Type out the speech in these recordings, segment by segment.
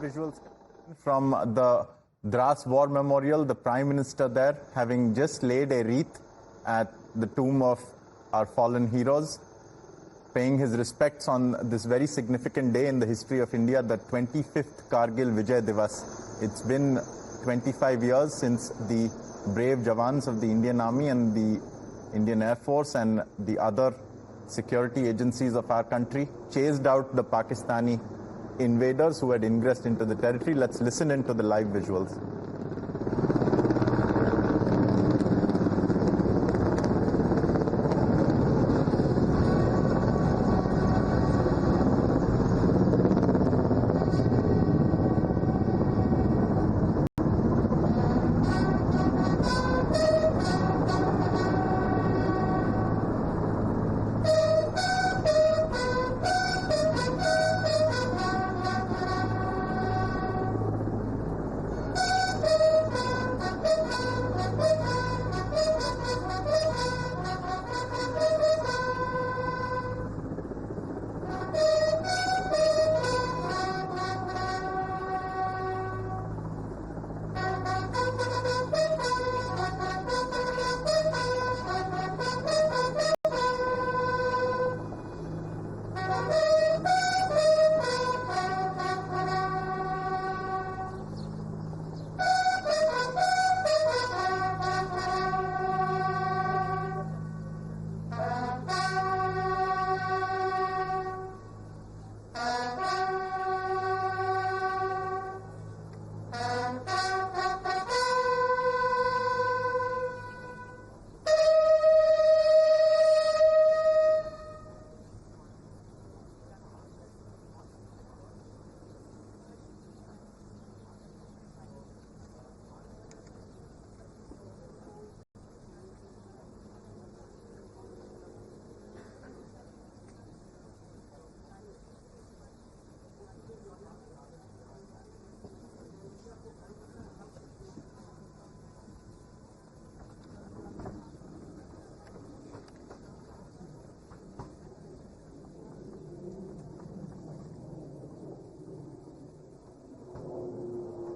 visuals from the Dras War Memorial, the Prime Minister there having just laid a wreath at the tomb of our fallen heroes, paying his respects on this very significant day in the history of India, the 25th Kargil Vijay Diwas. It's been 25 years since the brave Jawans of the Indian Army and the Indian Air Force and the other security agencies of our country chased out the Pakistani invaders who had ingressed into the territory. Let's listen into the live visuals.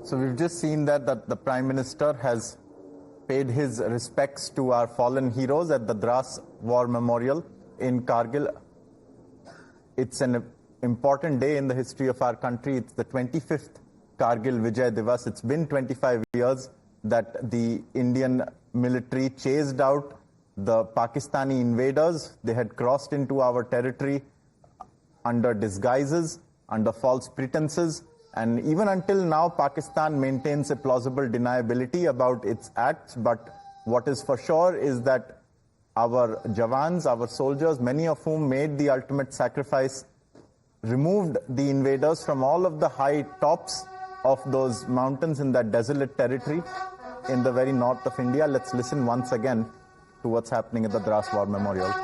So we've just seen that the Prime Minister has paid his respects to our fallen heroes at the Dras War Memorial in Kargil. It's an important day in the history of our country. It's the 25th Kargil Vijay Diwas. It's been 25 years that the Indian military chased out the Pakistani invaders. They had crossed into our territory under disguises, under false pretenses. And even until now, Pakistan maintains a plausible deniability about its acts. But what is for sure is that our Jawans, our soldiers, many of whom made the ultimate sacrifice, removed the invaders from all of the high tops of those mountains in that desolate territory in the very north of India. Let's listen once again to what's happening at the Dras War Memorial.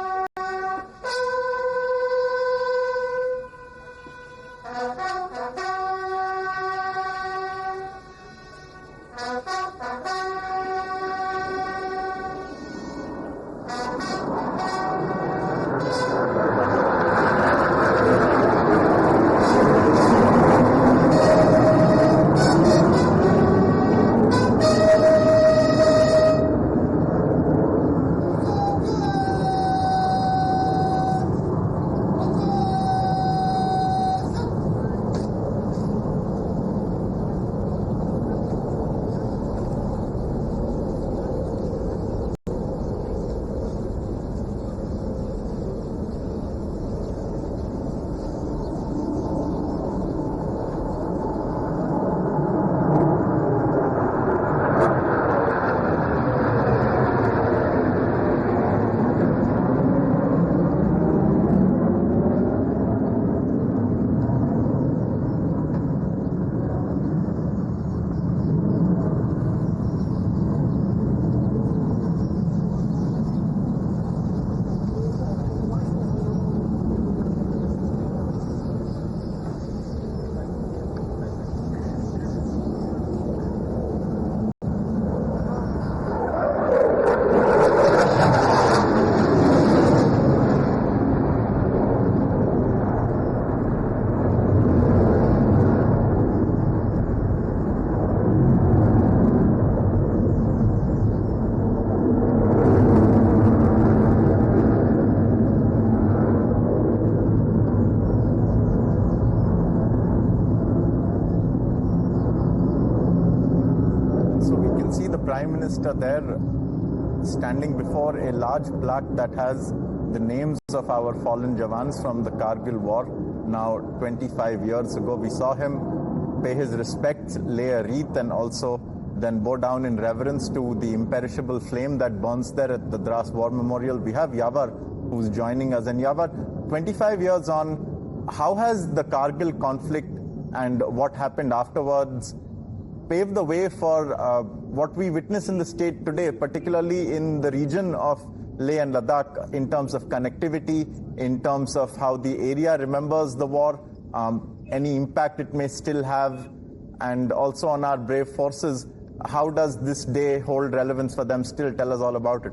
Prime Minister there standing before a large plaque that has the names of our fallen Jawans from the Kargil war. Now 25 years ago, we saw him pay his respects, lay a wreath, and also then bow down in reverence to the imperishable flame that burns there at the Dras War Memorial. We have Yawar who's joining us. And Yawar, 25 years on, how has the Kargil conflict and what happened afterwards paved the way for what we witness in the state today, particularly in the region of Leh and Ladakh, in terms of connectivity, in terms of how the area remembers the war, any impact it may still have, and also on our brave forces? How does this day hold relevance for them still? Tell us all about it.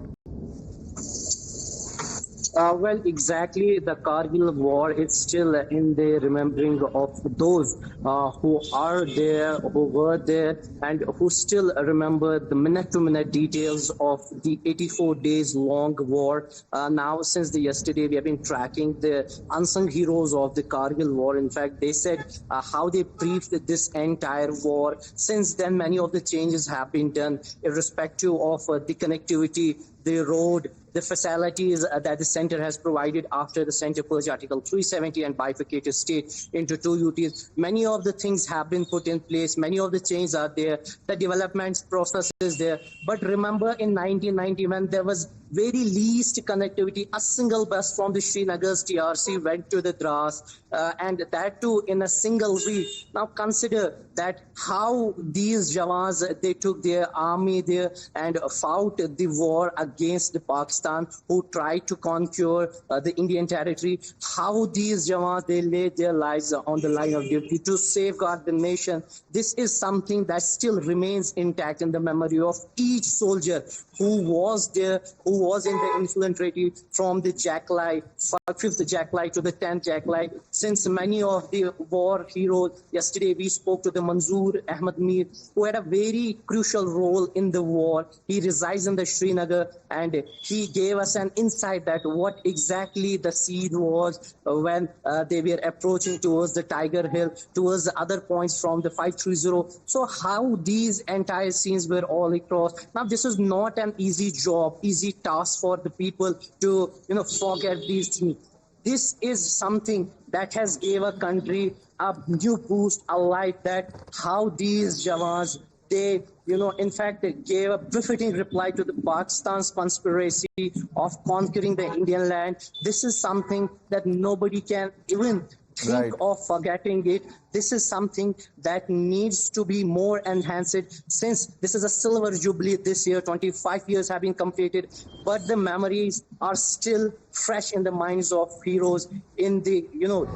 Well, exactly. The Kargil war is still in the remembering of those who are there, who were there, and who still remember the minute-to-minute details of the 84 days long war. Now, since the yesterday, we have been tracking the unsung heroes of the Kargil war. In fact, they said how they briefed this entire war. Since then, many of the changes have been done, irrespective of the connectivity, the road, the facilities that the center has provided after the center purged Article 370 and bifurcated state into two UTs. Many of the things have been put in place. Many of the changes are there. The development process is there. But remember in 1990 when there was very least connectivity, a single bus from the Srinagar's TRC went to the Dras, and that too in a single week. Now consider that how these Jawans, they took their army there and fought the war against the Pakistan who tried to conquer the Indian territory. How these Jawans, they laid their lives on the line of duty to safeguard the nation. This is something that still remains intact in the memory of each soldier who was there, who was in the infantry from the Jacklie, 5th Jacklie to the 10th Jacklie. Since many of the war heroes, yesterday we spoke to the Manzoor Ahmad Mir, who had a very crucial role in the war. He resides in the Srinagar, and he gave us an insight that what exactly the scene was when they were approaching towards the Tiger Hill, towards the other points from the 530. So how these entire scenes were all across. Now this is not an easy job, easy task for the people to forget these things. This is something that has gave a country a new boost, a light, that how these Jawans, they in fact they gave a befitting reply to the Pakistan's conspiracy of conquering the Indian land. This is something that nobody can even think of forgetting it. This is something that needs to be more enhanced, since this is a silver jubilee this year. 25 years have been completed, but the memories are still fresh in the minds of heroes, in the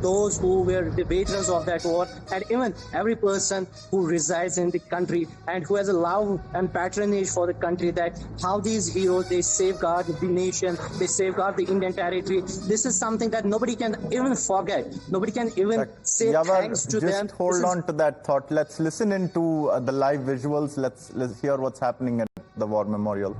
those who were the veterans of that war, and even every person who resides in the country and who has a love and patronage for the country, that how these heroes, they safeguard the nation, they safeguard the Indian territory. This is something that nobody can even forget. Nobody can even say thanks to them. Just hold on to that thought. Let's listen into the live visuals. Let's hear what's happening at the War Memorial.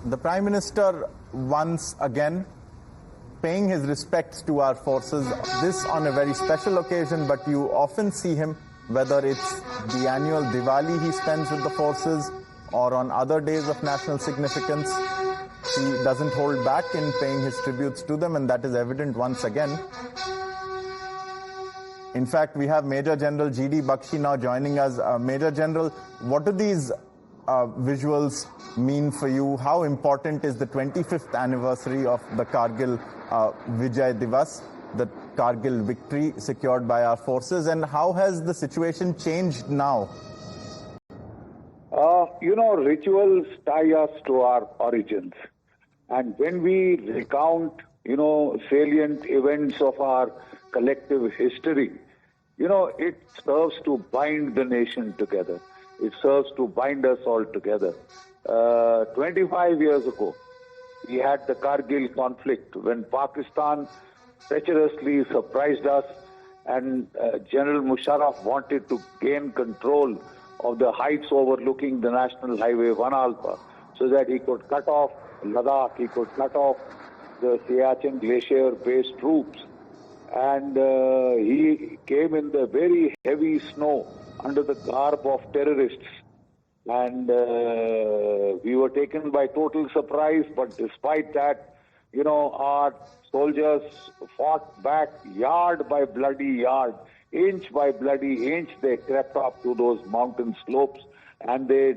The Prime Minister once again paying his respects to our forces, this on a very special occasion, but you often see him, whether it's the annual Diwali he spends with the forces or on other days of national significance, he doesn't hold back in paying his tributes to them, and that is evident once again. In fact, we have Major General G.D. Bakshi now joining us. Major General, what do these visuals mean for you? How important is the 25th anniversary of the Kargil Vijay Diwas, the Kargil victory secured by our forces, and how has the situation changed now? Rituals tie us to our origins. And when we recount, salient events of our collective history, it serves to bind the nation together. It serves to bind us all together. 25 years ago, we had the Kargil conflict when Pakistan treacherously surprised us, and General Musharraf wanted to gain control of the heights overlooking the National Highway 1 Alpha so that he could cut off Ladakh, he could cut off the Siachen Glacier-based troops. And he came in the very heavy snow under the garb of terrorists. And we were taken by total surprise, but despite that, our soldiers fought back yard by bloody yard, inch by bloody inch. They crept up to those mountain slopes and they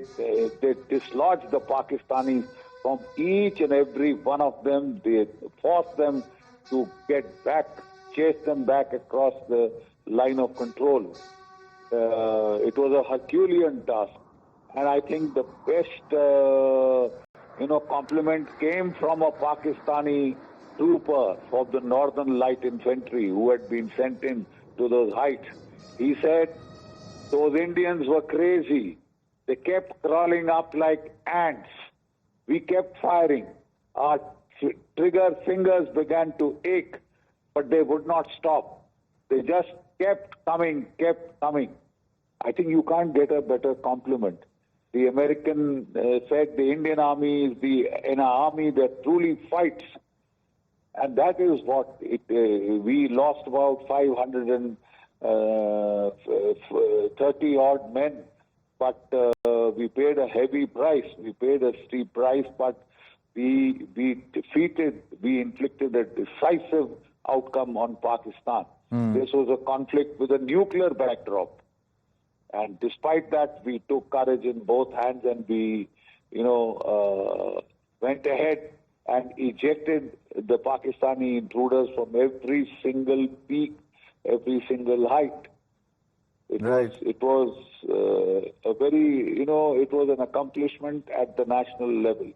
dislodged the Pakistanis from each and every one of them. They forced them to get back, chase them back across the line of control. It was a Herculean task. And I think the best, compliment came from a Pakistani trooper of the Northern Light Infantry who had been sent in to those heights. He said, those Indians were crazy. They kept crawling up like ants. We kept firing. Our trigger fingers began to ache, but they would not stop. They just kept coming, kept coming. I think you can't get a better compliment. The American said the Indian Army is an army that truly fights. And that is what we lost about 530 odd men, but we paid a heavy price. We paid a steep price, but we inflicted a decisive outcome on Pakistan. This was a conflict with a nuclear backdrop. And despite that, we took courage in both hands and we, went ahead and ejected the Pakistani intruders from every single peak, every single height. It was a very, it was an accomplishment at the national level.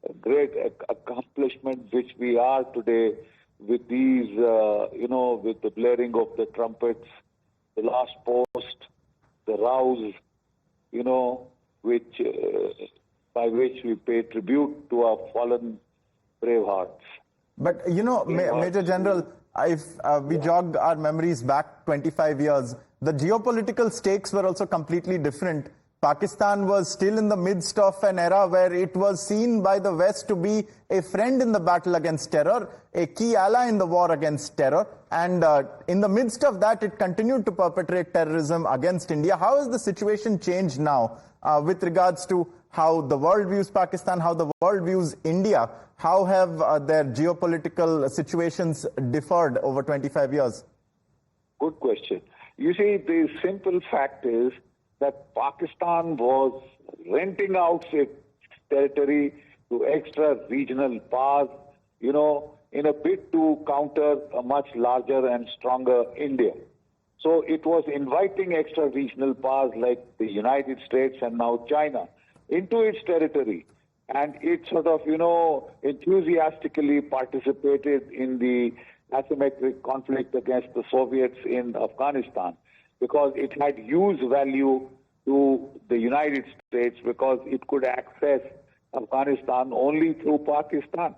A great accomplishment which we are today with these, with the blaring of the trumpets, the last post, the rouse, by which we pay tribute to our fallen brave hearts. But, Major General, if we jog our memories back 25 years, the geopolitical stakes were also completely different. Pakistan was still in the midst of an era where it was seen by the West to be a friend in the battle against terror, a key ally in the war against terror. And in the midst of that, it continued to perpetrate terrorism against India. How has the situation changed now with regards to how the world views Pakistan, how the world views India? How have their geopolitical situations differed over 25 years? Good question. You see, the simple fact is that Pakistan was renting out its territory to extra-regional powers, in a bid to counter a much larger and stronger India. So it was inviting extra-regional powers like the United States and now China into its territory. And it sort of, enthusiastically participated in the asymmetric conflict against the Soviets in Afghanistan, because it had huge value to the United States because it could access Afghanistan only through Pakistan.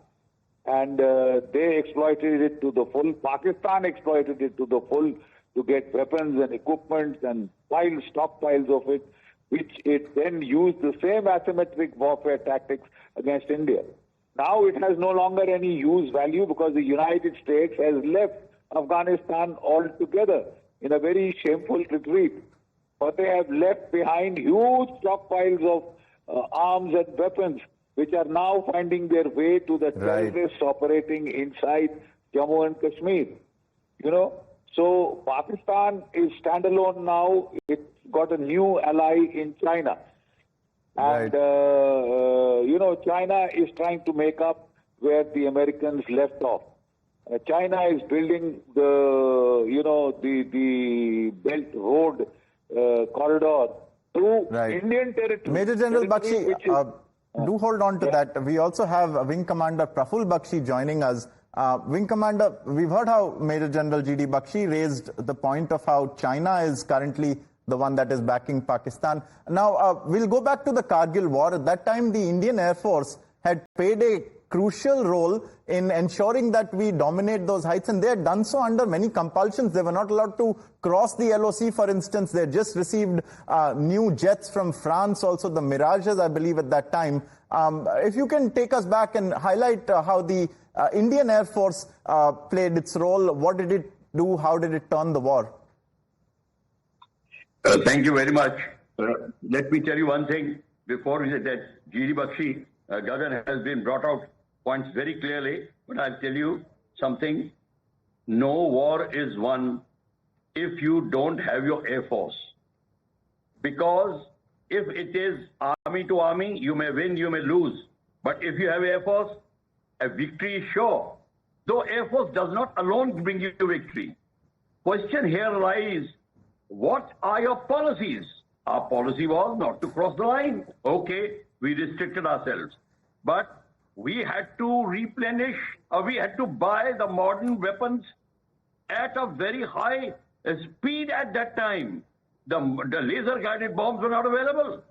And they exploited it to the full. Pakistan exploited it to the full to get weapons and equipment and stockpiles of it, which it then used the same asymmetric warfare tactics against India. Now it has no longer any use value because the United States has left Afghanistan altogether in a very shameful retreat. But they have left behind huge stockpiles of arms and weapons, which are now finding their way to the terrorists operating inside Jammu and Kashmir. So Pakistan is standalone now. It's got a new ally in China. And, China is trying to make up where the Americans left off. China is building the Belt Road corridor through Indian territory. Major General Bakshi, do hold on to that. We also have Wing Commander Praful Bakshi joining us. Wing Commander, we've heard how Major General G.D. Bakshi raised the point of how China is currently the one that is backing Pakistan. Now, we'll go back to the Kargil war. At that time, the Indian Air Force had played a crucial role in ensuring that we dominate those heights, and they had done so under many compulsions. They were not allowed to cross the LOC, for instance. They had just received new jets from France, also the Mirages, I believe, at that time. If you can take us back and highlight how the Indian Air Force played its role, what did it do, how did it turn the war? Thank you very much. Let me tell you one thing before we say that G.D. Bakshi, Gagan has been brought out points very clearly, but I'll tell you something. No war is won if you don't have your Air Force. Because if it is army to army, you may win, you may lose. But if you have Air Force, a victory is sure. Though Air Force does not alone bring you to victory. Question here lies, what are your policies? Our policy was not to cross the line. Okay, we restricted ourselves. But we had to replenish, or we had to buy the modern weapons at a very high speed at that time. The laser-guided bombs were not available.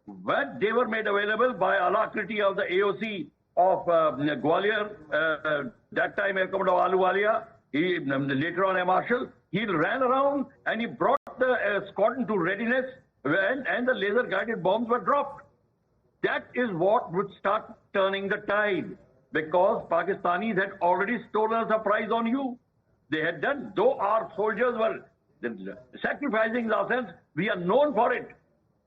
But they were made available by alacrity of the AOC of Gwalior, that time Air Commodore Ahluwalia, later on Air Marshal. He ran around and he brought the squadron to readiness, and the laser-guided bombs were dropped. That is what would start turning the tide, because Pakistanis had already stolen a surprise on you. They had done, though our soldiers were sacrificing ourselves, we are known for it.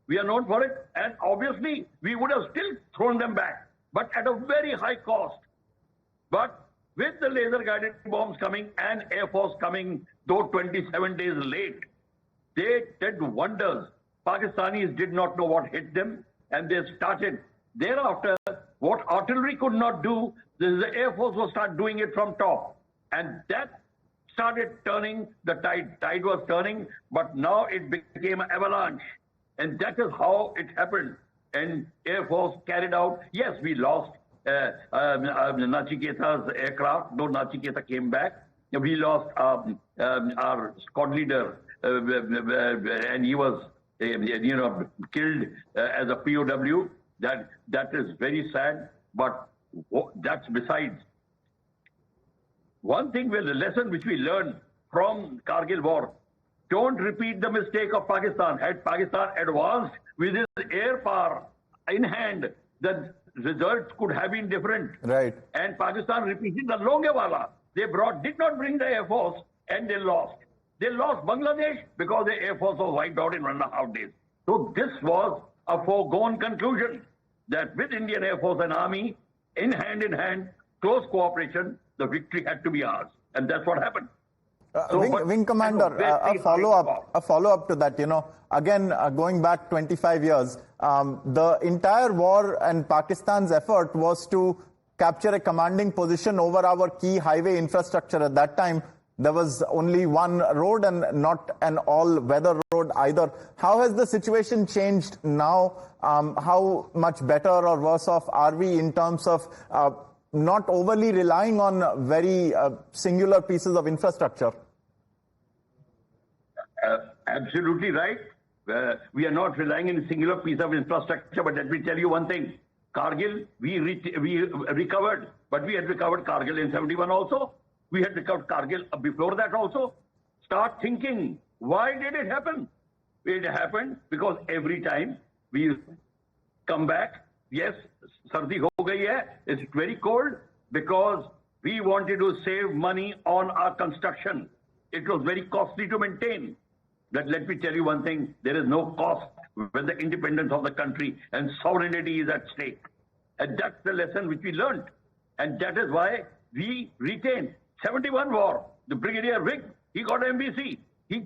We are known for it, and obviously we would have still thrown them back, but at a very high cost. But with the laser-guided bombs coming and Air Force coming, though 27 days late, they did wonders. Pakistanis did not know what hit them, and they started. Thereafter, what artillery could not do, the Air Force will start doing it from top. And that started turning the tide. Tide was turning, but now it became an avalanche. And that is how it happened. And Air Force carried out, yes, we lost Nachiketa's aircraft, though Nachiketa came back. We lost our squad leader, and he was killed as a POW. That is very sad, but that's besides. One thing, the lesson which we learned from Kargil war, don't repeat the mistake of Pakistan. Had Pakistan advanced with its air power in hand, the results could have been different. Right. And Pakistan repeated the Longewala. They did not bring the Air Force, and they lost. They lost Bangladesh because the Air Force was wiped out in 1.5 days. So this was a foregone conclusion that with Indian Air Force and Army, in hand, close cooperation, the victory had to be ours. And that's what happened. Wing Commander, a follow-up to that, again, going back 25 years, the entire war and Pakistan's effort was to capture a commanding position over our key highway infrastructure. At that time, there was only one road and not an all-weather road either. How has the situation changed now? How much better or worse off are we in terms of not overly relying on very singular pieces of infrastructure? Absolutely right. We are not relying on a singular piece of infrastructure, but let me tell you one thing. Kargil, we recovered, but we had recovered Kargil in 71 also. We had recovered Kargil before that also. Start thinking, why did it happen? It happened because every time we come back, yes, sardi ho gayi hai, it's very cold, because we wanted to save money on our construction. It was very costly to maintain. But let me tell you one thing, there is no cost when the independence of the country and sovereignty is at stake. And that's the lesson which we learned. And that is why we retained 71 war. The Brigadier Vig, he got MBC. He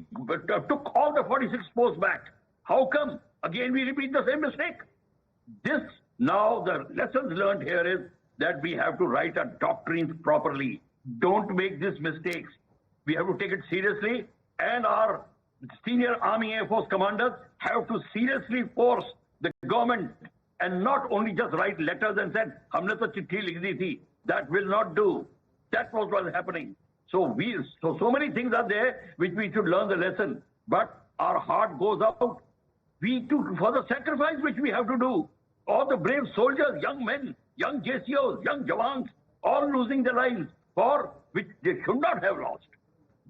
took all the 46 posts back. How come? Again, we repeat the same mistake. Now the lessons learned here is that we have to write our doctrines properly. Don't make these mistakes. We have to take it seriously, and our senior Army Air Force commanders have to seriously force the government and not only just write letters and said, "Humne to chithi likh di thi." That will not do. That was what was happening. So so many things are there which we should learn the lesson. But our heart goes out. We took for the sacrifice which we have to do. All the brave soldiers, young men, young JCOs, young Jawans, all losing their lives for which they should not have lost.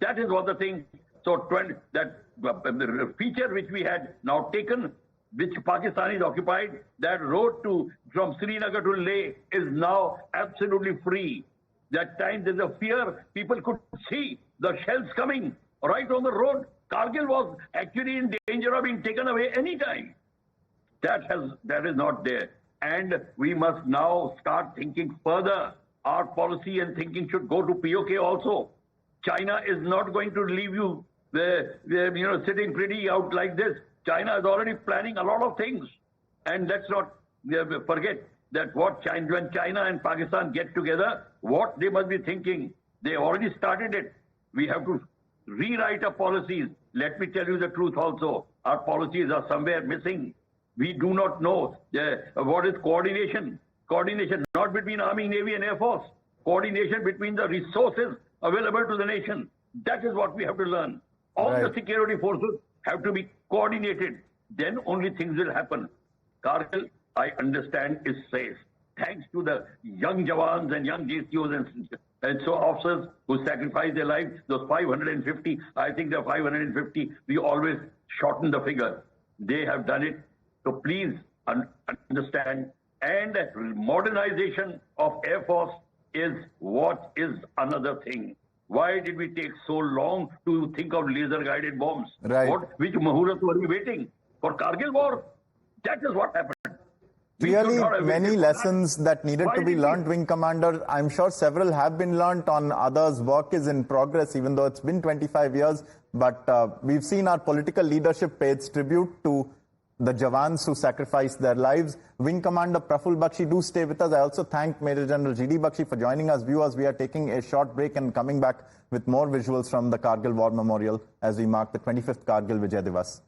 That is what the thing. So the feature which we had now taken, which Pakistan is occupied, that road from Srinagar to Leh is now absolutely free. That time there's a fear, people could see the shells coming right on the road. Kargil was actually in danger of being taken away any time. That is not there. And we must now start thinking further. Our policy and thinking should go to POK also. China is not going to leave you sitting pretty out like this. China is already planning a lot of things. And let's not forget that when China and Pakistan get together, what they must be thinking. They already started it. We have to rewrite our policies. Let me tell you the truth also. Our policies are somewhere missing. We do not know what is coordination. Coordination not between Army, Navy and Air Force. Coordination between the resources available to the nation. That is what we have to learn. All the security forces have to be coordinated. Then only things will happen. Kargil, I understand, is safe. Thanks to the young Jawans and young GCOs and so officers who sacrificed their lives, those 550, I think there are 550, we always shorten the figure. They have done it. So please understand. And modernization of Air Force is what is another thing. Why did we take so long to think of laser-guided bombs? Right. Which Muhurat were we waiting? For Kargil war? That is what happened. Clearly, many lessons that needed to be learned, Wing Commander. I'm sure several have been learned. On others, work is in progress, even though it's been 25 years. But we've seen our political leadership pay its tribute to the Jawans who sacrificed their lives. Wing Commander Praful Bakshi, do stay with us. I also thank Major General G.D. Bakshi for joining us. Viewers, we are taking a short break and coming back with more visuals from the Kargil War Memorial as we mark the 25th Kargil Vijay Diwas.